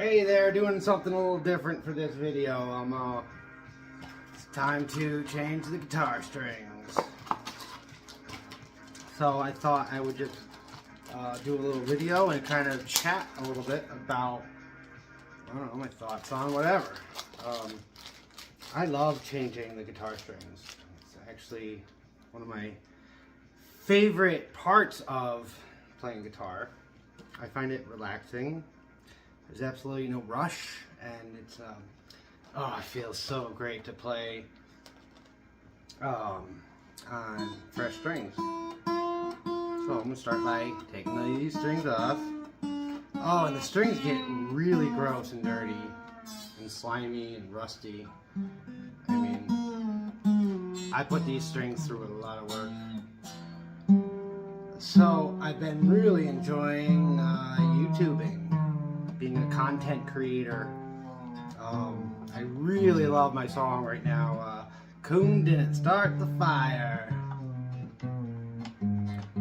Hey there, doing something a little different for this video. It's time to change the guitar strings. So I thought I would just do a little video and kind of chat a little bit about, I don't know, my thoughts on whatever. I love changing the guitar strings. It's actually one of my favorite parts of playing guitar. I find it relaxing. There's absolutely no rush, and it's oh, it feels so great to play on fresh strings. So I'm gonna start by taking these strings off. Oh, and the strings get really gross and dirty and slimy and rusty. I mean, I put these strings through a lot of work. So I've been really enjoying YouTubing. Being a content creator. I really love my song right now, Coon Didn't Start the Fire.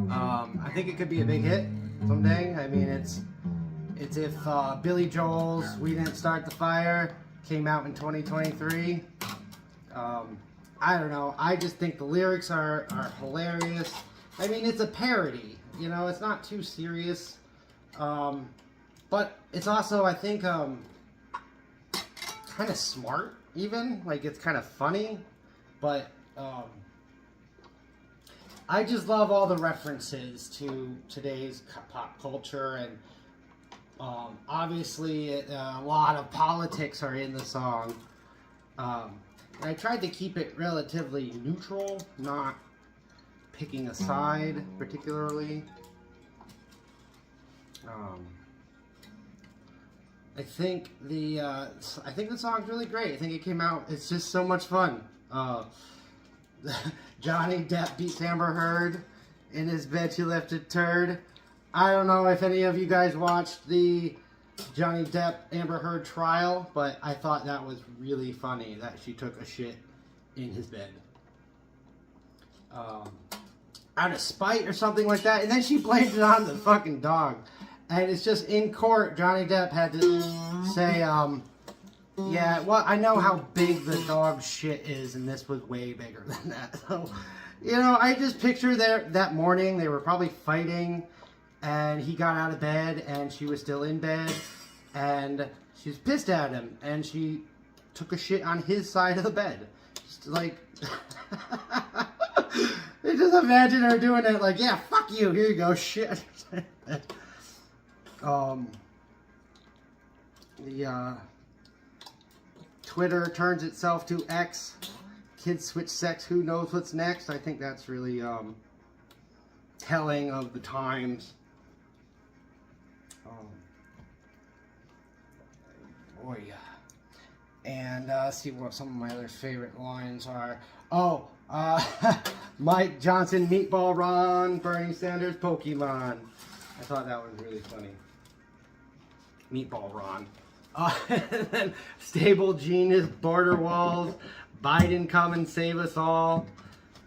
I think it could be a big hit someday. I mean, it's if Billy Joel's We Didn't Start the Fire came out in 2023. I don't know, I just think the lyrics are hilarious. I mean, it's a parody, you know, it's not too serious. But it's also, I think, kind of smart, even. Like, it's kind of funny. But I just love all the references to today's pop culture. And obviously, a lot of politics are in the song. And I tried to keep it relatively neutral, not picking a side particularly. I think the song's really great. I think it came out. It's just so much fun. Johnny Depp beats Amber Heard. In his bed she left a turd. I don't know if any of you guys watched the Johnny Depp Amber Heard trial, but I thought that was really funny that she took a shit in his bed. Out of spite or something like that, and then she blamed it on the fucking dog. And it's just in court, Johnny Depp had to say, yeah, well, I know how big the dog's shit is, and this was way bigger than that. So, you know, I just picture that morning, they were probably fighting, and he got out of bed, and she was still in bed, and she was pissed at him, and she took a shit on his side of the bed. Just like, just imagine her doing it, like, yeah, fuck you, here you go, shit. Twitter turns itself to X. Kids switch sex, who knows what's next? I think that's really telling of the times. Boy. And see what some of my other favorite lines are. Oh, Mike Johnson, Meatball Ron, Bernie Sanders, Pokemon. I thought that was really funny. Meatball Ron. And then Stable Genius, Border Walls, Biden come and save us all.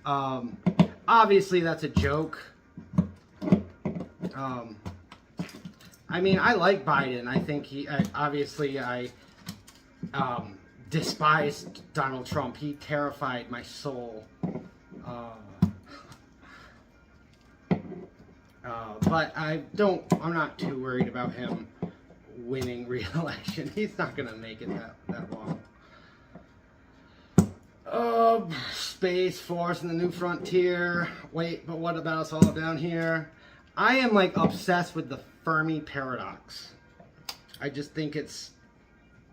Obviously that's a joke. I mean, I like Biden. I think I despised Donald Trump. He terrified my soul. But I'm not too worried about him winning re-election. He's not gonna make it that long. Space Force and the New Frontier. Wait, but what about us all down here? I am like obsessed with the Fermi paradox. I just think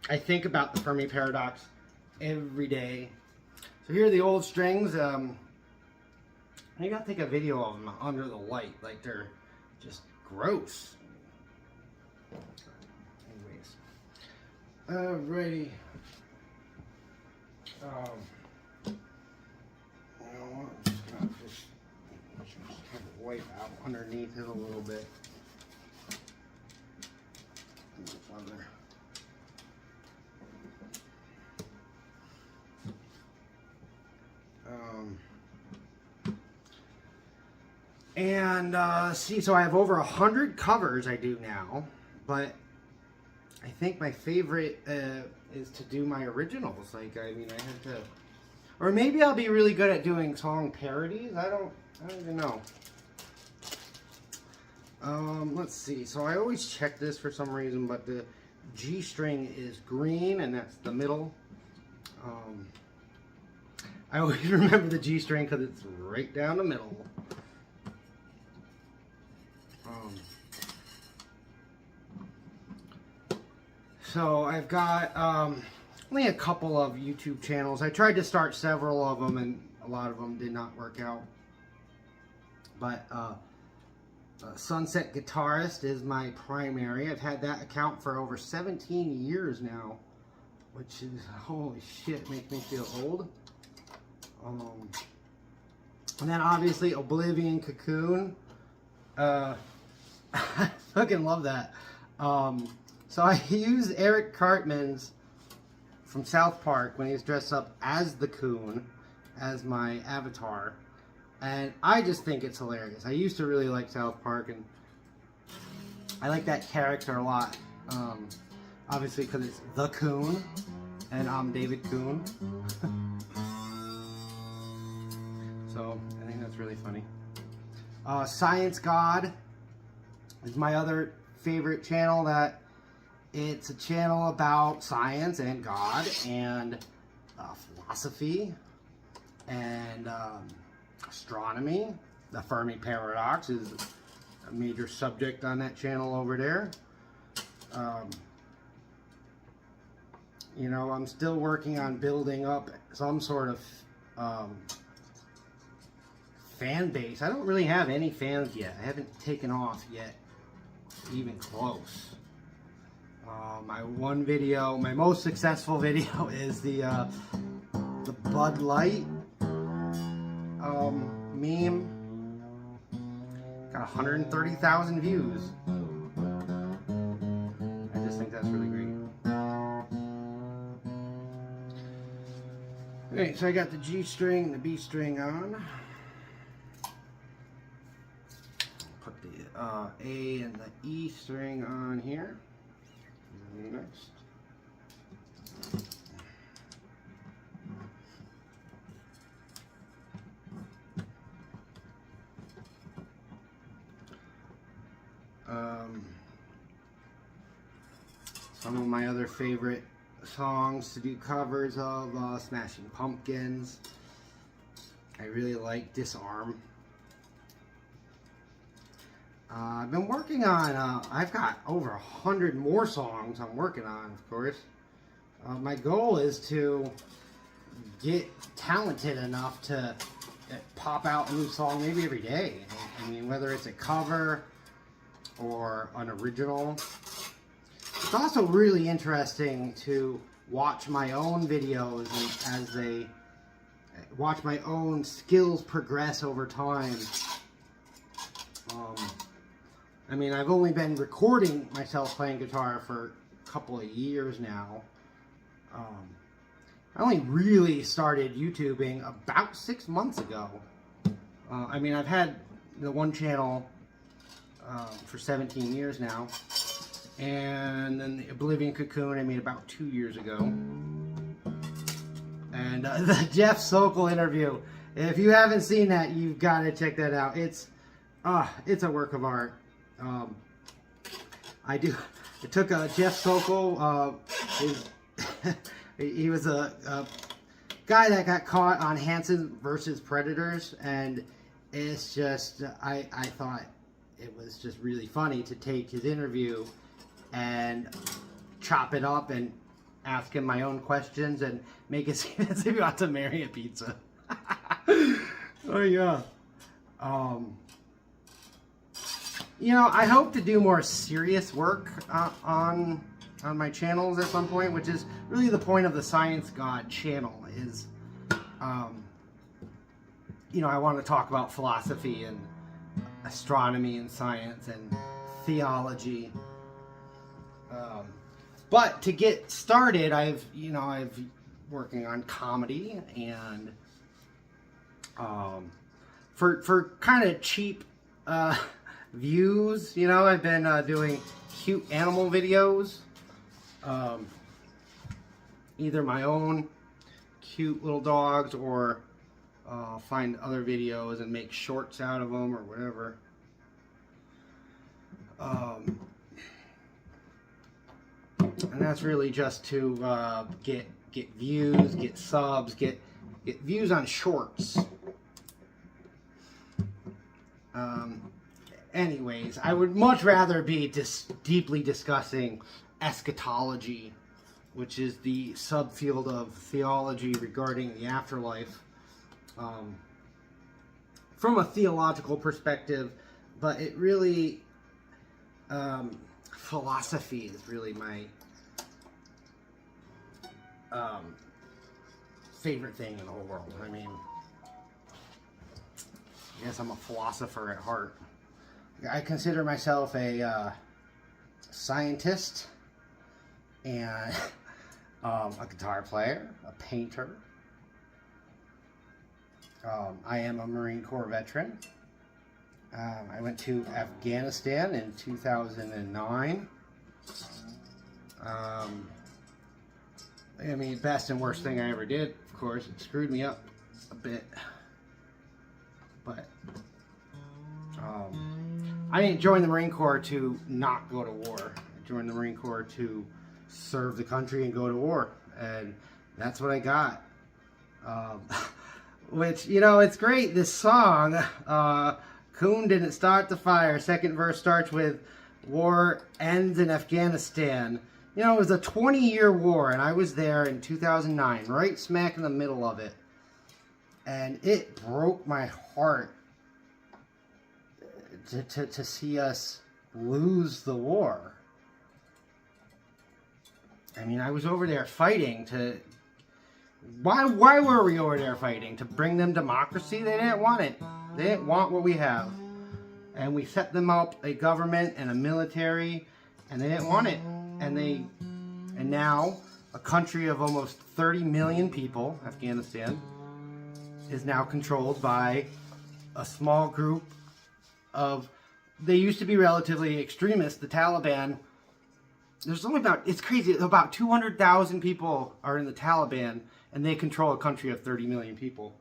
I think about the Fermi paradox every day. So here are the old strings. I gotta take a video of them under the light, like they're just gross. Anyways, alrighty. You know what? I'm just gonna kind of wipe out underneath it a little bit. And see, so I have over 100 covers I do now, but I think my favorite is to do my originals. Like, I mean, I have to, or maybe I'll be really good at doing song parodies. I don't even know. Let's see. So I always check this for some reason, but the G string is green, and that's the middle. I always remember the G string because it's right down the middle. So I've got only a couple of YouTube channels. I tried to start several of them, and a lot of them did not work out. But Sunset Guitarist is my primary. I've had that account for over 17 years now, which is, holy shit, makes me feel old. And then obviously Oblivion Cocoon. I fucking love that. So I use Eric Cartman's from South Park when he's dressed up as the Coon as my avatar. And I just think it's hilarious. I used to really like South Park, and I like that character a lot. Obviously because it's the Coon, and I'm David Coon. So I think that's really funny. Science God is my other favorite channel. That it's a channel about science and God and philosophy and astronomy. The Fermi paradox is a major subject on that channel over there. You know, I'm still working on building up some sort of fan base. I don't really have any fans yet. I haven't taken off yet, even close. My one video, my most successful video is the Bud Light meme. Got 130,000 views. I just think that's really great. Okay, so I got the G string and the B string on. Put the A and the E string on here. Next. Some of my other favorite songs to do covers of Smashing Pumpkins. I really like Disarm. I've been working on, I've got over 100 more songs I'm working on, of course. My goal is to get talented enough to pop out a new song maybe every day. I mean, whether it's a cover or an original. It's also really interesting to watch my own videos and as they watch my own skills progress over time. I mean, I've only been recording myself playing guitar for a couple of years now. I only really started YouTubing about 6 months ago. I mean, I've had the one channel for 17 years now. And then the Oblivion Cocoon I made about 2 years ago. And the Jeff Sokol interview. If you haven't seen that, you've got to check that out. It's a work of art. It took Jeff Sokol, he was a guy that got caught on Hanson versus Predators, and it's just, I thought it was just really funny to take his interview and chop it up and ask him my own questions and make it seem as if he wants to marry a pizza. Oh yeah. You know, I hope to do more serious work on my channels at some point, which is really the point of the Science God channel is, you know, I want to talk about philosophy and astronomy and science and theology. But to get started, I've working on comedy and for kind of cheap views, you know, I've been doing cute animal videos. either my own cute little dogs or find other videos and make shorts out of them or whatever. And that's really just to get views, get subs, get views on shorts. Anyways, I would much rather be deeply discussing eschatology, which is the subfield of theology regarding the afterlife, from a theological perspective, but it really, philosophy is really my favorite thing in the whole world. I mean, I guess I'm a philosopher at heart. I consider myself a scientist and a guitar player, a painter. I am a Marine Corps veteran. I went to Afghanistan in 2009. I mean, best and worst thing I ever did, of course. It screwed me up a bit. But I didn't join the Marine Corps to not go to war. I joined the Marine Corps to serve the country and go to war. And that's what I got. Which, you know, it's great. This song, Coon didn't start the fire. Second verse starts with, war ends in Afghanistan. You know, it was a 20-year war, and I was there in 2009, right smack in the middle of it. And it broke my heart to see us lose the war. I mean, I was over there fighting to... Why were we over there fighting? To bring them democracy? They didn't want it. They didn't want what we have. And we set them up a government and a military, and they didn't want it. And now, a country of almost 30 million people, Afghanistan, is now controlled by a small group of... They used to be relatively extremist, the Taliban. There's only about... It's crazy. About 200,000 people are in the Taliban, and they control a country of 30 million people.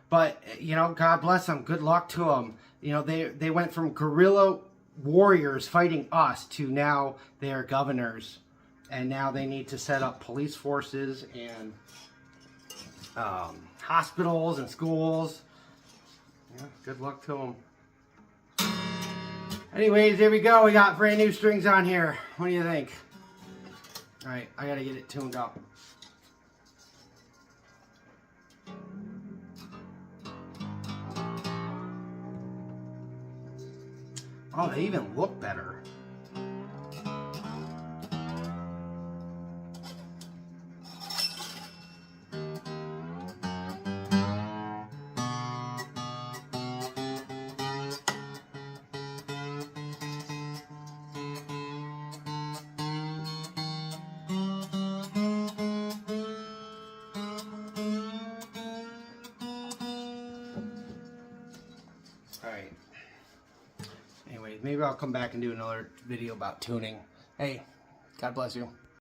But, you know, God bless them. Good luck to them. You know, they went from guerrilla warriors fighting us to now they are governors. And now they need to set up police forces and hospitals and schools. Yeah, good luck to them. Anyways, there we go. We got brand new strings on here. What do you think? Alright, I gotta get it tuned up. Oh, they even look better. Alright. Anyways, maybe I'll come back and do another video about tuning. Hey, God bless you.